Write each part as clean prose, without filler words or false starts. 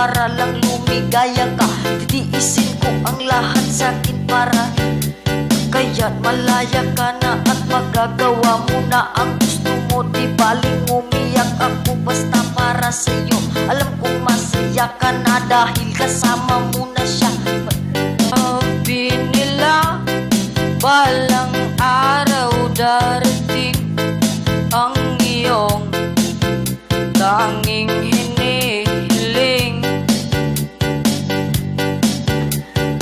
para lang lumigaya ka. Titiisin ko ang lahat sa'kin para kaya't malaya ka na at magagawa mo na ang gusto mo. Di baling umiyak ako basta para sa'yo. Alam kong masaya ka na dahil kasama mo na siya. Sabi nila balang araw darating ang iyong tanging hinihiling.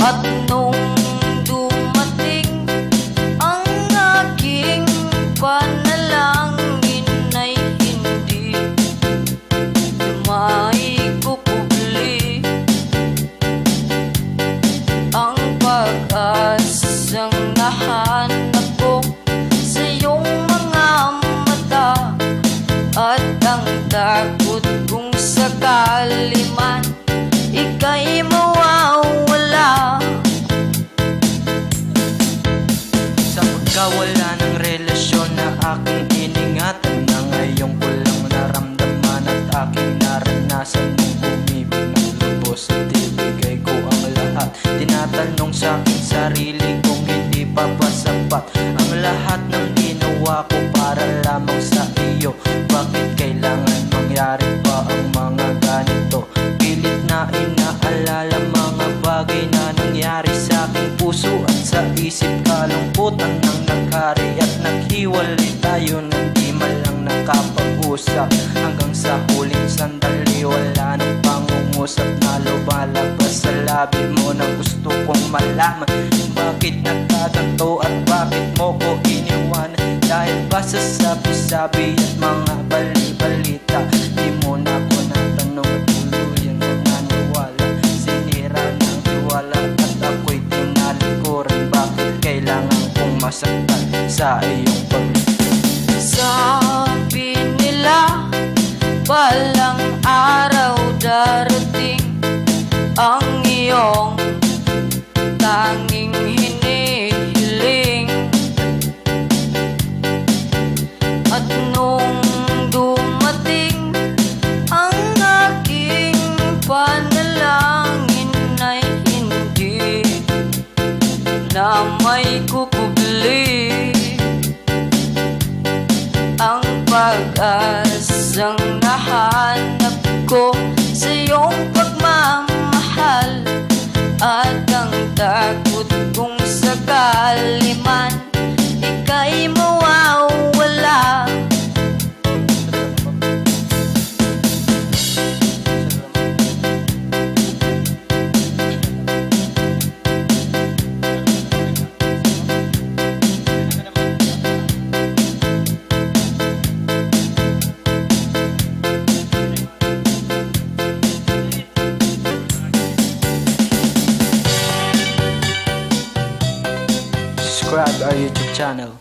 At nung dumating ang aking panalangin ay hindi maikukubli ang pag-asang nahanap ko sa iyong mga mata. At ang takot kung sakali man ika'y mawawala. Sa pagkawala ng relasyon na aking iningatan, na ngayon ko lang naramdaman at aking naranasan nung umibig ng lubos at ibigay ko ang lahat. Tinatanong sa aking sarili kung hindi pa ba sapat ang lahat ng ginawa ko para lamang sa iyo. Bakit kailangan mangyari pa ang mga ganito? Pilit na inaalala mga bagay na nangyari sa aking puso at sa isip. Kalungkutan ng naghari at naghiwalay tayo nang di man lang nakapag-usap. Hanggang sa huling sandali wala nang pangungusap na lumalabas sa labi mo na gusto kong malaman bakit nagkaganto at bakit mo ko iniwan. Dahil ba sa sabi-sabi at mga bali-balita, di mo na ako natanong at tuluyan na naniwala. Sinira ng tiwala at ako'y tinalikuran. Bakit kailangan kong masaktan sa iyong pag-ibig? Sabi nila balang araw darating ang iyong tanging hinihiling. At nung dumating ang aking panalangin ay hindi na may kukubli ang pag-asang nahanap ko sa iyong pagmamahal. At ang takot kung sakali man ika'y mawawala. Subscribe our YouTube channel.